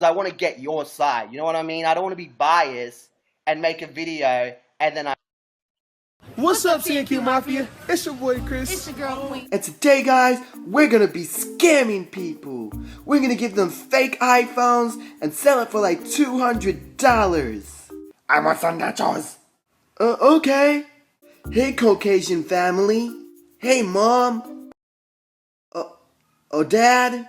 I want to get your side. You know what I mean? I don't want to be biased and make a video and then What's up, CNQ Mafia? It's your boy Chris. It's your girl Queen. And today, guys, we're gonna be scamming people. We're gonna give them fake iPhones and sell it for like $200. I want some nachos. Okay. Hey, Caucasian family. Hey, Mom. Dad.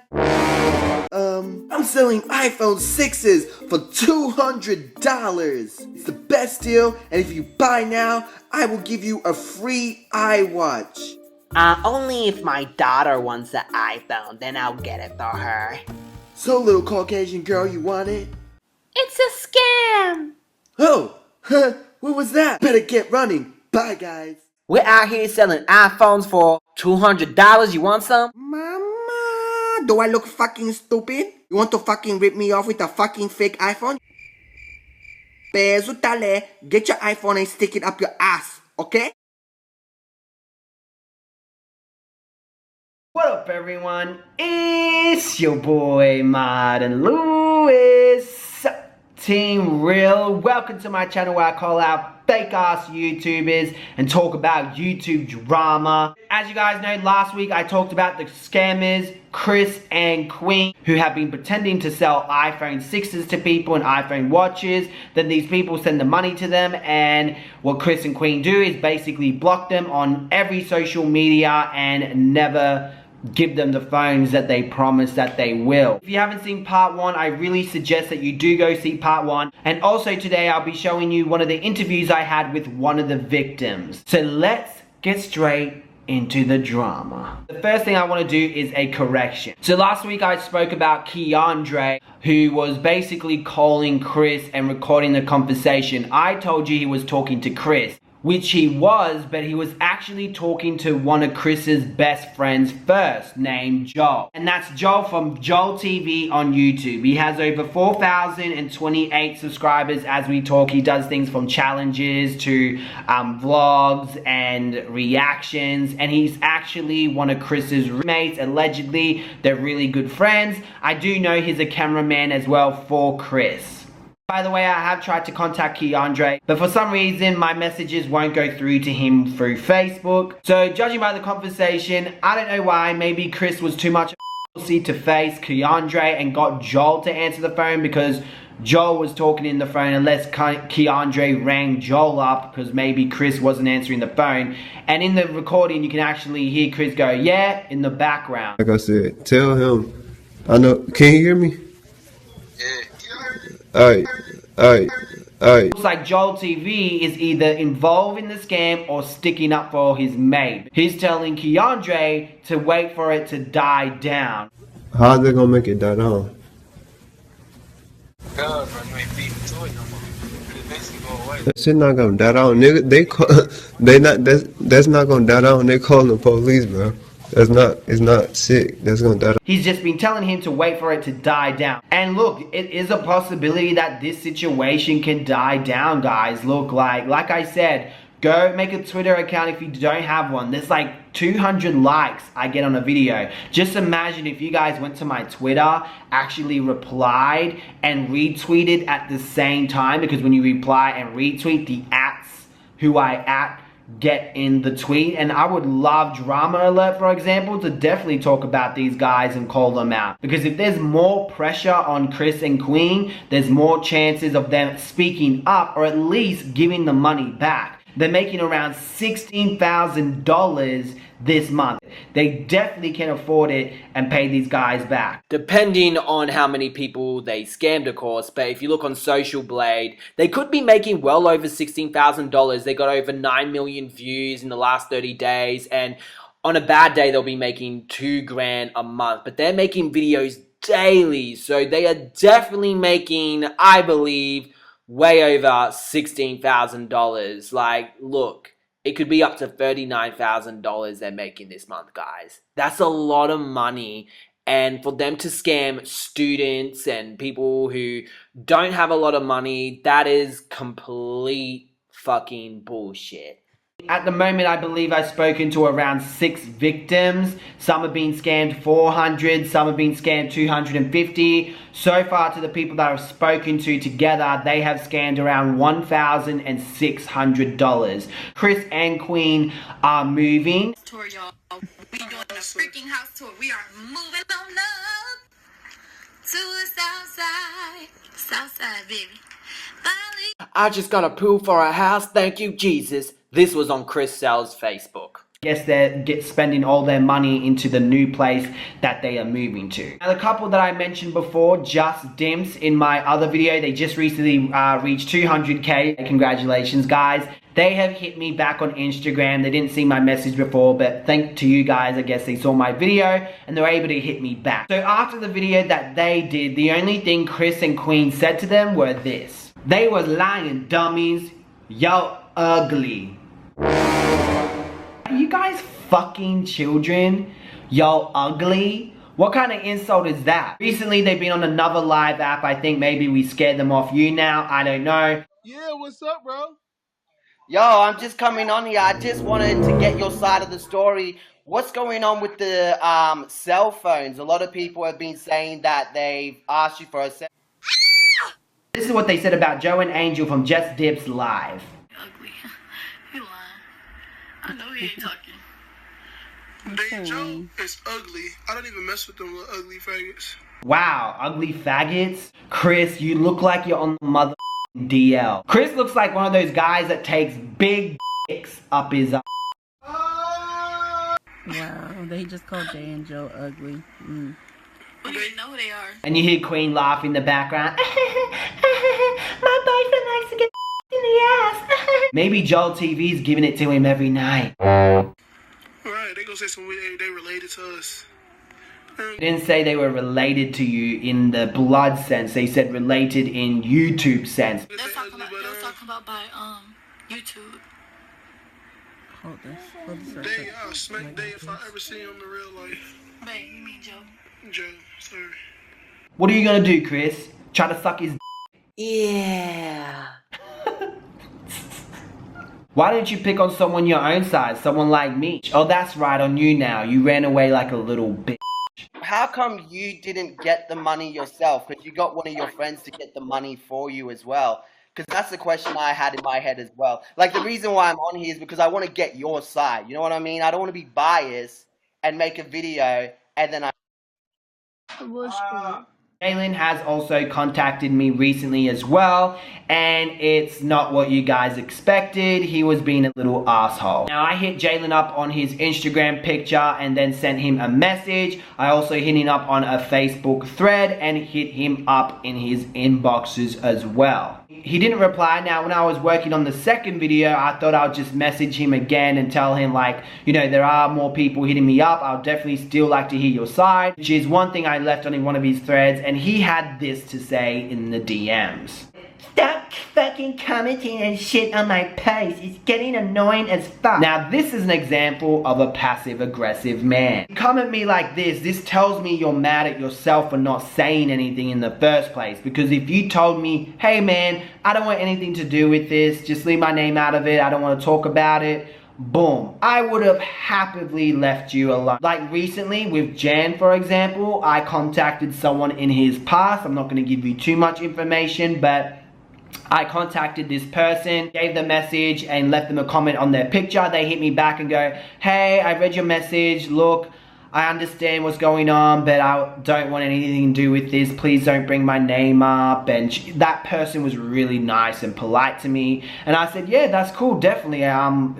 I'm selling iPhone 6s for $200. It's the best deal, and if you buy now, I will give you a free iWatch. Only if my daughter wants the iPhone, then I'll get it for her. So, little Caucasian girl, you want it? It's a scam. Oh, what was that? Better get running. Bye, guys. We're out here selling iPhones for $200. You want some? Mama, do I look fucking stupid? You want to fucking rip me off with a fucking fake iPhone? Bezutale, get your iPhone and stick it up your ass, okay? What up, everyone? It's your boy Martin Lewis, Team Real. Welcome to my channel where I call out fake ass YouTubers and talk about YouTube drama. As you guys know, last week I talked about the scammers Chris and Queen, who have been pretending to sell iPhone 6s to people and iPhone watches. Then these people send the money to them, and what Chris and Queen do is basically block them on every social media and never give them the phones that they promise that they will. If you haven't seen part 1, I really suggest that you do go see part 1. And also today I'll be showing you one of the interviews I had with one of the victims. So let's get straight into the drama. The first thing I want to do is a correction. So last week I spoke about Keandre, who was basically calling Chris and recording the conversation. I told you he was talking to Chris, which he was, but he was actually talking to one of Chris's best friends first, named Joel. And that's Joel from Joel TV on YouTube. He has over 4,028 subscribers as we talk. He does things from challenges to vlogs and reactions. And he's actually one of Chris's roommates, allegedly. They're really good friends. I do know he's a cameraman as well for Chris. By the way, I have tried to contact Keandre, but for some reason my messages won't go through to him through Facebook. So judging by the conversation, I don't know why. Maybe Chris was too much pussy to face Keandre and got Joel to answer the phone, because Joel was talking in the phone, unless Keandre rang Joel up because maybe Chris wasn't answering the phone. And in the recording you can actually hear Chris go, yeah, in the background. Like I said, tell him, I know, can you hear me? Alright. Looks like Joel TV is either involved in the scam or sticking up for his mate. He's telling Keandre to wait for it to die down. How's they gonna make it die down? God, bro, you ain't beating to it no more. It's basically going away. That shit not gonna die down, nigga. That's not gonna die down. They calling the police, bro. It's not sick. That's gonna die down. He's just been telling him to wait for it to die down. And look, it is a possibility that this situation can die down, guys. Look, like I said, go make a Twitter account if you don't have one. There's like 200 likes I get on a video. Just imagine if you guys went to my Twitter, actually replied and retweeted at the same time, because when you reply and retweet, the ats who I at get in the tweet. And I would love Drama Alert, for example, to definitely talk about these guys and call them out, because if there's more pressure on Chris and Queen, there's more chances of them speaking up or at least giving the money back. They're making around $16,000 this month. They definitely can afford it and pay these guys back. Depending on how many people they scammed, of course, but if you look on Social Blade, they could be making well over $16,000. They got over 9 million views in the last 30 days, and on a bad day, they'll be making $2,000 a month, but they're making videos daily, so they are definitely making, I believe, way over $16,000. Like, look, it could be up to $39,000 they're making this month, guys. That's a lot of money. And for them to scam students and people who don't have a lot of money, that is complete fucking bullshit. At the moment, I believe I've spoken to around 6 victims. Some have been scammed 400, some have been scammed 250. So far, to the people that I've spoken to together, they have scammed around $1,600. Chris and Queen are moving. Tour, y'all. We doing a freaking house tour. We are moving on up to the south side. South side, baby. Finally. I just got approved for a house, thank you Jesus. This was on Chris Sell's Facebook. Yes, they're spending all their money into the new place that they are moving to. Now, the couple that I mentioned before, Just Dimps, in my other video, they just recently reached 200k. Congratulations, guys. They have hit me back on Instagram. They didn't see my message before, but thanks to you guys, I guess they saw my video and they were able to hit me back. So after the video that they did, the only thing Chris and Queen said to them were this. They was lying, dummies. Yo, ugly. Are you guys fucking children? Yo, ugly? What kind of insult is that? Recently, they've been on another live app. I think maybe we scared them off you now. I don't know. Yeah, what's up, bro? Yo, I'm just coming on here. I just wanted to get your side of the story. What's going on with the cell phones? A lot of people have been saying that they've asked you for a cell. This is what they said about Joe and Angel from Just Dips Live. Ugly. He lying. I know he ain't talking. Hey, Joe, it's ugly. I don't even mess with them little ugly faggots. Wow, ugly faggots. Chris, you look like you're on the mother DL. Chris looks like one of those guys that takes big dicks up his ass. Wow, they just called Jay and Joe ugly. We already know who they are. And you hear Queen laugh in the background. My boyfriend likes to get in the ass. Maybe Joel TV's giving it to him every night. Right, they gonna say some they related to us. They didn't say they were related to you in the blood sense. They said related in YouTube sense. They was talking about by YouTube. Hold this for a They second. smack day if I ever see him in real life. Babe, you mean Joe? Joe, sorry. What are you gonna do, Chris? Try to suck his Yeah. Why didn't you pick on someone your own size? Someone like me? Oh, that's right, on you now. You ran away like a little bitch. How come you didn't get the money yourself? Because you got one of your friends to get the money for you as well. Because that's the question I had in my head as well. Like, the reason why I'm on here is because I want to get your side. You know what I mean? I don't want to be biased and make a video and then Jalen has also contacted me recently as well, and it's not what you guys expected. He was being a little asshole. Now, I hit Jalen up on his Instagram picture and then sent him a message. I also hit him up on a Facebook thread and hit him up in his inboxes as well. He didn't reply. Now, when I was working on the second video, I thought I'll just message him again and tell him, like, you know, there are more people hitting me up. I'll definitely still like to hear your side, which is one thing I left on in one of his threads, and he had this to say in the DMs. Stop fucking commenting and shit on my posts. It's getting annoying as fuck. Now, this is an example of a passive-aggressive man. You comment me like this tells me you're mad at yourself for not saying anything in the first place. Because if you told me, hey man, I don't want anything to do with this, just leave my name out of it, I don't want to talk about it, boom, I would have happily left you alone. Like recently with Jan, for example, I contacted someone in his past. I'm not going to give you too much information, but I contacted this person, gave the message and left them a comment on their picture. They hit me back and go, hey, I read your message, look, I understand what's going on, but I don't want anything to do with this. Please don't bring my name up. And that person was really nice and polite to me. And I said, yeah, that's cool, definitely.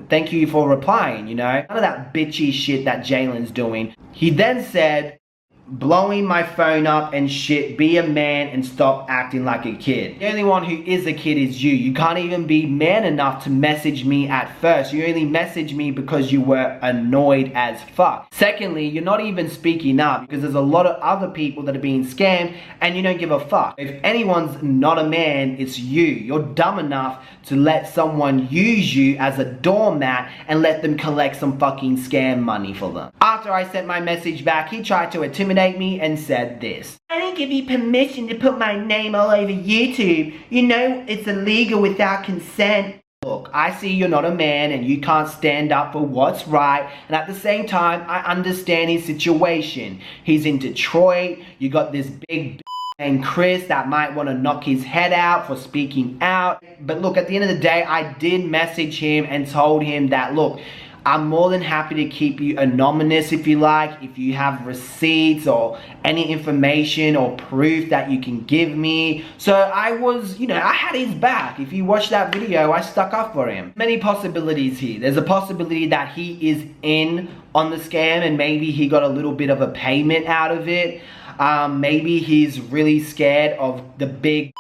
Thank you for replying, you know. None of that bitchy shit that Jalen's doing. He then said, blowing my phone up and shit, be a man and stop acting like a kid. The only one who is a kid is you. You can't even be man enough to message me at first. You only messaged me because you were annoyed as fuck. Secondly, you're not even speaking up because there's a lot of other people that are being scammed and you don't give a fuck. If anyone's not a man, it's you. You're dumb enough to let someone use you as a doormat and let them collect some fucking scam money for them. After I sent my message back, he tried to intimidate me and said this. I didn't give you permission to put my name all over YouTube. You know it's illegal without consent. Look, I see you're not a man and you can't stand up for what's right, and at the same time, I understand his situation. He's in Detroit, you got this big named Chris that might want to knock his head out for speaking out. But look, at the end of the day, I did message him and told him that, look, I'm more than happy to keep you anonymous if you like, if you have receipts or any information or proof that you can give me. So I was, I had his back. If you watch that video, I stuck up for him. Many possibilities here. There's a possibility that he is in on the scam and maybe he got a little bit of a payment out of it. Maybe he's really scared of the big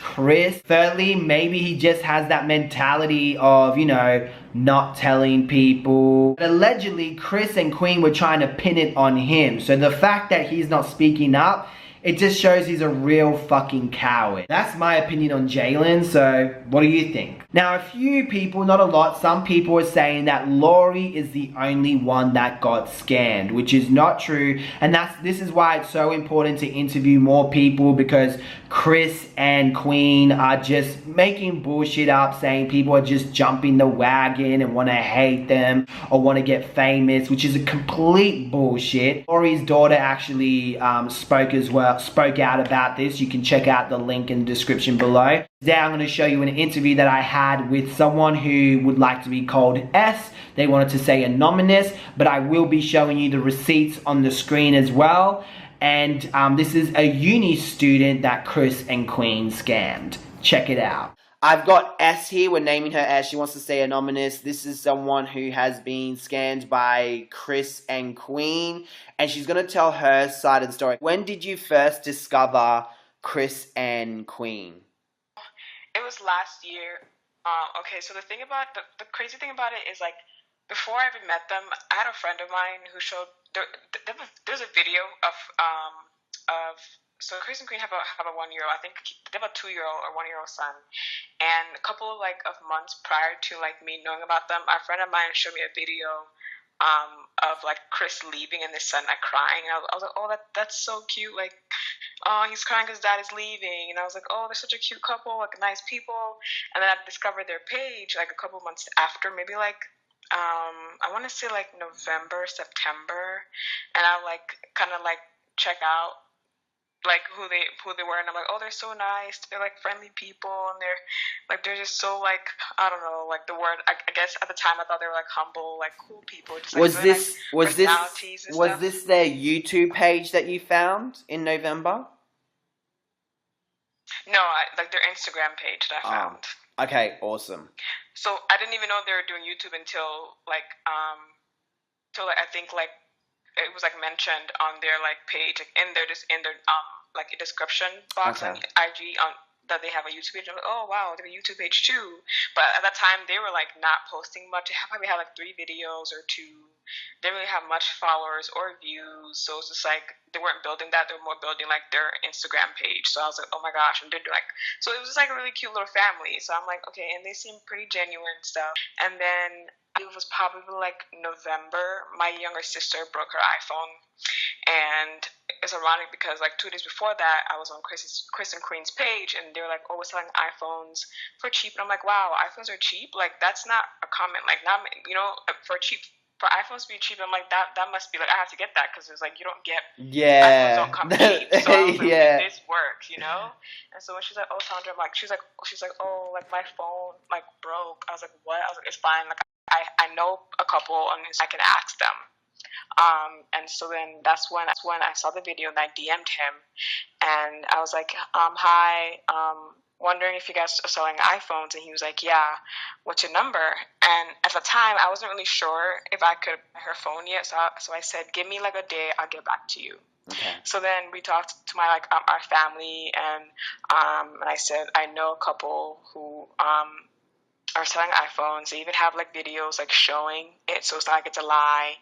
Chris. Thirdly, maybe he just has that mentality of, not telling people. But allegedly, Chris and Queen were trying to pin it on him. So the fact that he's not speaking up, it just shows he's a real fucking coward. That's my opinion on Jalen, so what do you think? Now, a few people, not a lot, some people are saying that Lori is the only one that got scammed, which is not true. And this is why it's so important to interview more people, because Chris and Queen are just making bullshit up, saying people are just jumping the wagon and want to hate them or want to get famous, which is a complete bullshit. Lori's daughter actually spoke out about this. You can check out the link in the description below. Today I'm going to show you an interview that I had with someone who would like to be called S. They wanted to say anonymous, but I will be showing you the receipts on the screen as well. And this is a uni student that Chris and Queen scammed. Check it out. I've got S here. We're naming her S. She wants to stay anonymous. This is someone who has been scammed by Chris and Queen, and she's going to tell her side of the story. When did you first discover Chris and Queen? It was last year. Okay, so the crazy thing about it is, like, before I even met them, I had a friend of mine who showed there's a video of so Chris and Queen have a 1-year-old. I think they have a 2-year-old or 1-year-old son. And a couple of months prior to me knowing about them, a friend of mine showed me a video of Chris leaving and his son crying. And I was like, oh, that's so cute. Oh, he's crying because dad is leaving. And I was like, oh, they're such a cute couple, nice people. And then I discovered their page a couple of months after, maybe I want to say November, September. And I kind of check out who they were, and I'm like, oh, they're so nice, they're friendly people, and they're just so I don't know, the word, I guess at the time I thought they were humble, cool people. Just, was really this their YouTube page that you found in November? No, their Instagram page that I found. Okay, awesome. So I didn't even know they were doing YouTube until I think it was mentioned on their page, in their description box on IG that they have a YouTube page. I'm like, oh wow, they have a YouTube page too. But at that time they were not posting much. They probably had 3 videos or 2. They didn't really have much followers or views, so it's just they weren't building that. They were more building their Instagram page. So I was like, oh my gosh, and they're so it was just a really cute little family. So I'm like, okay, and they seem pretty genuine and stuff. And then it was probably November, my younger sister broke her iPhone, and it's ironic because 2 days before that I was on Chris and Queen's page, and they were like, oh, we're selling iPhones for cheap. And I'm like, wow, iPhones are cheap? That's not a comment, not, for iPhones to be cheap. I'm like, that must be I have to get that, because it's you don't get, iPhones don't come cheap. So I was like, okay, this works, And so when she's like, oh, Sandra, I'm she's like, oh, my phone broke. I was like, what? I was like, it's fine. I know a couple, and I can ask them. And so then that's when I saw the video, and I DM'd him, and I was like, hi, wondering if you guys are selling iPhones. And he was like, yeah, what's your number? And at the time I wasn't really sure if I could buy her phone yet, so I said, give me a day, I'll get back to you. Okay. So then we talked to my our family, and I said, I know a couple who are selling iPhones. They even have videos showing it, so it's not it's a lie.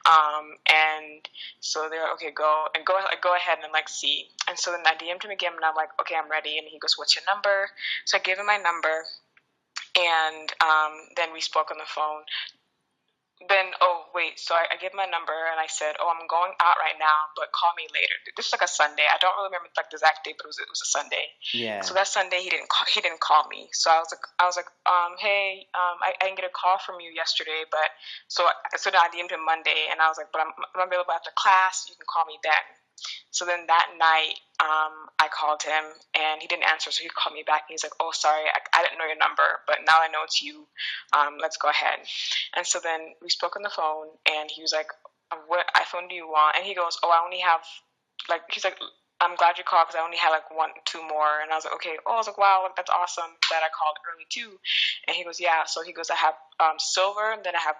And so they're like, okay, go ahead and see. And so then I DM'd him again, and I'm like, okay, I'm ready. And he goes, what's your number? So I gave him my number, and then we spoke on the phone. then, so I gave my number and I said, I'm going out right now, but call me later. This was like a Sunday. I don't really remember like the exact date, but it was a Sunday. Yeah. So that Sunday he didn't call me. So I was like, hey, I didn't get a call from you yesterday, but so then I DM'd him Monday and I was like, but I'm available after class. You can call me then. So then that night, I called him and he didn't answer. So he called me back and he's like, oh, sorry, I didn't know your number, but now I know it's you. Let's go ahead. And so then we spoke on the phone and he was like, what iPhone do you want? And he goes, I only have he's like, I'm glad you called because I only had like 2 more. And I was like, okay. I was like, wow, that's awesome that I called early too. And he goes, yeah. So he goes, I have silver and then I have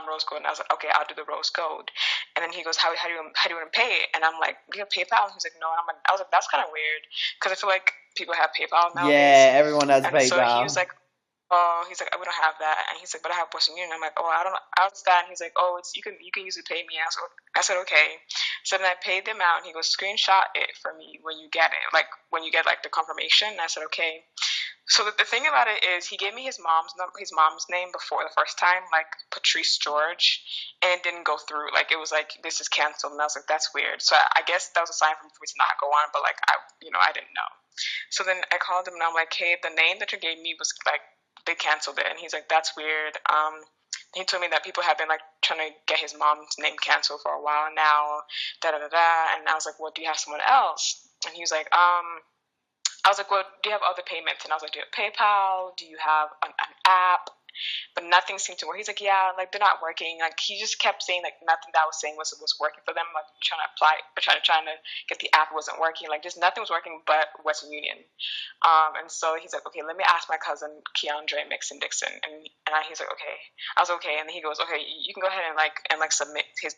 rose gold. And I was like, okay, I'll do the rose gold. And then he goes, how do you want to pay it? And I'm like, do you have PayPal? And he's like, no. And I was like, that's kind of weird because I feel like people have PayPal nowadays. Yeah, everyone has and PayPal. So he was like, he's like, we don't have that. And he's like, but I have Western Union. I'm like, I don't know. I understand. He's like, you can use it, pay me. I said, okay. So then I paid them out and he goes, screenshot it for me when you get it. Like when you get like the confirmation. And I said, okay. So the thing about it is he gave me his mom's name before the first time, like Patrice George, and it didn't go through. Like it was like, this is canceled. And I was like, that's weird. So I guess that was a sign for me to not go on, but like I didn't know. So then I called him and I'm like, hey, the name that you gave me was like, they canceled it. And he's like, that's weird. He told me that people have been like trying to get his mom's name canceled for a while now, And I was like, well, do you have someone else? And he was like, I was like, well, do you have other payments? And I was like, do you have PayPal? Do you have an app? But nothing seemed to work. He's like, yeah, like they're not working. Like he just kept saying like nothing that I was saying was working for them. Like trying to apply, but trying to get the app wasn't working. Like just nothing was working but Western Union. And so he's like, okay, let me ask my cousin Keandre Mixon Dixon. And he's like, okay. I was okay. And he goes, okay, you can go ahead and submit his.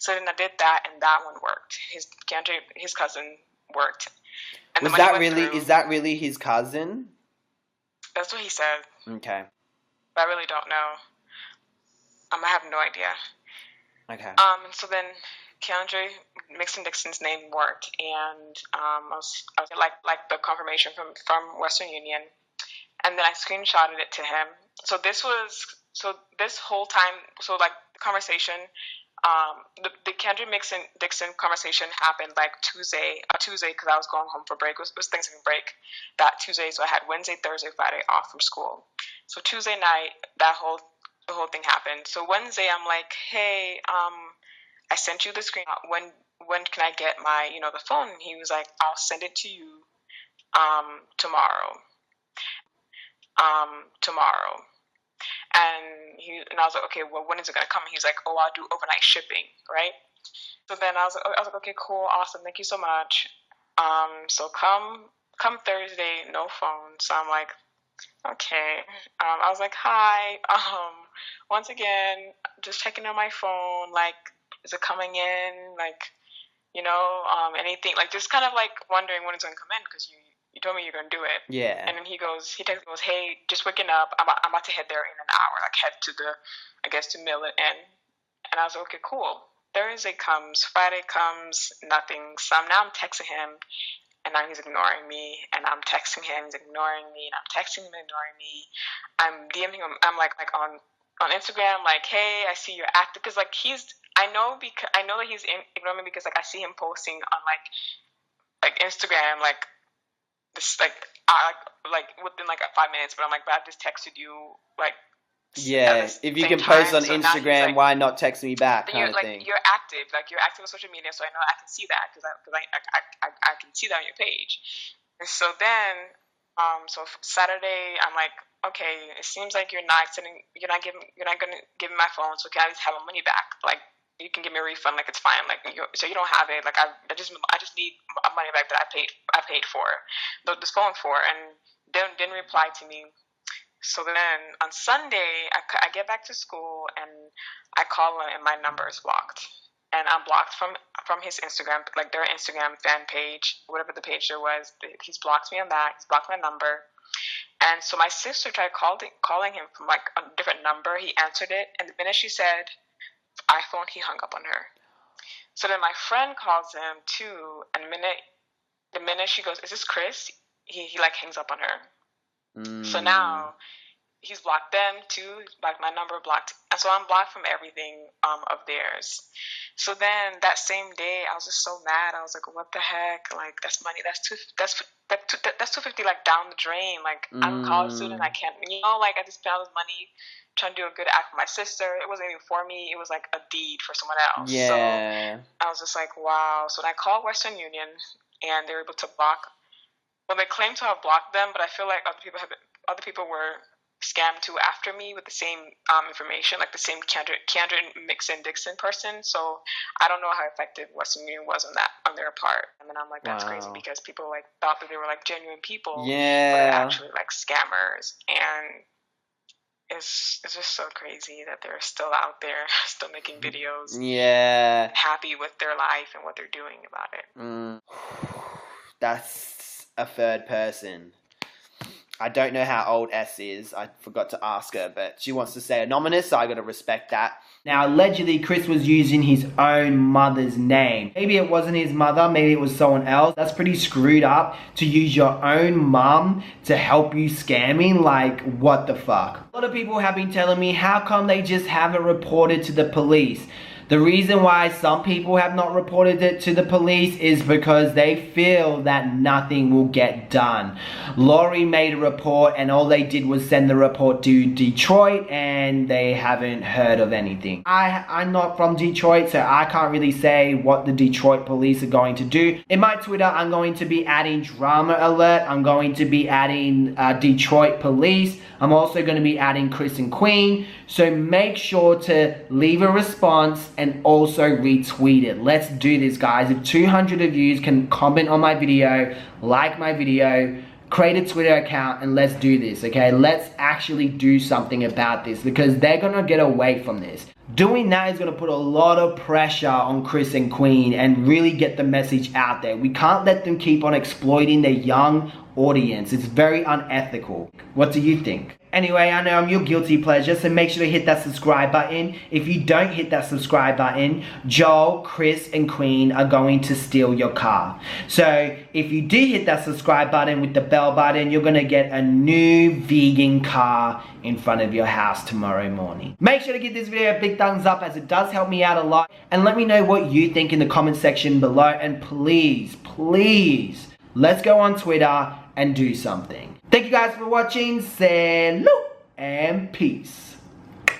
So then I did that, and that one worked. Keandre, his cousin, worked. And is that really his cousin? That's what he said. Okay. But I really don't know. I have no idea. Okay. And so then Keandre Mixon Dixon's name worked, and I was like the confirmation from Western Union, and then I screenshotted it to him. So this whole time, the conversation. The Keandre Mixon Dixon conversation happened like Tuesday because I was going home for break. It was Thanksgiving break that Tuesday, so I had Wednesday, Thursday, Friday off from school. So Tuesday night, the whole thing happened. So Wednesday, I'm like, hey, I sent you the screen. When can I get my the phone? And he was like, I'll send it to you tomorrow. And I was like, okay, well, when is it gonna come? And he's like, I'll do overnight shipping, right? So then I was like, okay, cool, awesome, thank you so much. So come Thursday, no phone. So I'm like, okay. I was like, hi. Once again, just checking on my phone. Like, is it coming in? Like, anything? Like, just kind of like wondering when it's gonna come in because you told me you're gonna do it. Yeah. And then he texts me, goes, hey, just waking up. I'm about to head there in an hour. Like head to to mail it in. And I was like, okay, cool. Thursday comes, Friday comes, nothing. So now I'm texting him, and now he's ignoring me. And I'm texting him, he's ignoring me. And I'm texting him, ignoring me. I'm DMing him. I'm like on Instagram, like, hey, I see you're active, because like I know that he's ignoring me because like I see him posting on like Instagram like. This like within like 5 minutes, but I'm like, but I just texted you like. Yeah, if you can post on Instagram, why not text me back? Kind of thing. You're active on social media, so I know I can see that because I can see that on your page. And so then, so Saturday, I'm like, okay, it seems like you're not gonna give me my phone, so can I just have my money back? Like, you can give me a refund, like it's fine, like so you don't have it, like I just need money back that I paid for this phone for, and didn't reply to me. So then on Sunday I get back to school and I call him and my number is blocked, and I'm blocked from his Instagram, like their Instagram fan page, whatever the page there was. He's blocked me on that. He's blocked my number. And so my sister tried calling him from like a different number. He answered it, and the minute she said iPhone, he hung up on her. So then my friend calls him too, and the minute she goes, is this Chris? He like hangs up on her. So now he's blocked them too, blocked my number, blocked And so I'm blocked from everything of theirs. So then that same day, I was just so mad. I was like, what the heck? Like, that's money. That's $250 like down the drain. Like, I'm a college student. I can't, like, I just spent all this money trying to do a good act for my sister. It wasn't even for me. It was like a deed for someone else. Yeah. So I was just like, wow. So then I called Western Union, and they were able to block. Well, they claim to have blocked them, but I feel like other people were scammed too after me with the same information, like the same candor and Dixon person. So I don't know how effective Western Union was on their part. And then I'm like, that's crazy, because people like thought that they were like genuine people, but they're actually like scammers. And it's just so crazy that they're still out there, still making videos, happy with their life and what they're doing about it. That's a third person. I don't know how old S is. I forgot to ask her, but she wants to stay anonymous, so I gotta respect that. Now, allegedly, Chris was using his own mother's name. Maybe it wasn't his mother, maybe it was someone else. That's pretty screwed up to use your own mum to help you scamming. Like, what the fuck? A lot of people have been telling me, how come they just haven't reported to the police? The reason why some people have not reported it to the police is because they feel that nothing will get done. Lori made a report, and all they did was send the report to Detroit, and they haven't heard of anything. I'm not from Detroit, so I can't really say what the Detroit police are going to do. In my Twitter, I'm going to be adding drama alert. I'm going to be adding Detroit police. I'm also going to be adding Chris and Queen. So make sure to leave a response and also retweet it. Let's do this, guys. If 200 of you can comment on my video, like my video, create a Twitter account, and let's do this, okay? Let's actually do something about this, because they're gonna get away from this. Doing that is gonna put a lot of pressure on Chris and Queen and really get the message out there. We can't let them keep on exploiting their young audience. It's very unethical. What do you think? Anyway, I know I'm your guilty pleasure, so make sure to hit that subscribe button. If you don't hit that subscribe button, Joel, Chris, and Queen are going to steal your car. So if you do hit that subscribe button with the bell button, you're gonna get a new vegan car in front of your house tomorrow morning. Make sure to give this video a big thumbs up, as it does help me out a lot. And let me know what you think in the comment section below. And please, please, let's go on Twitter and do something. Thank you guys for watching. Salute and peace.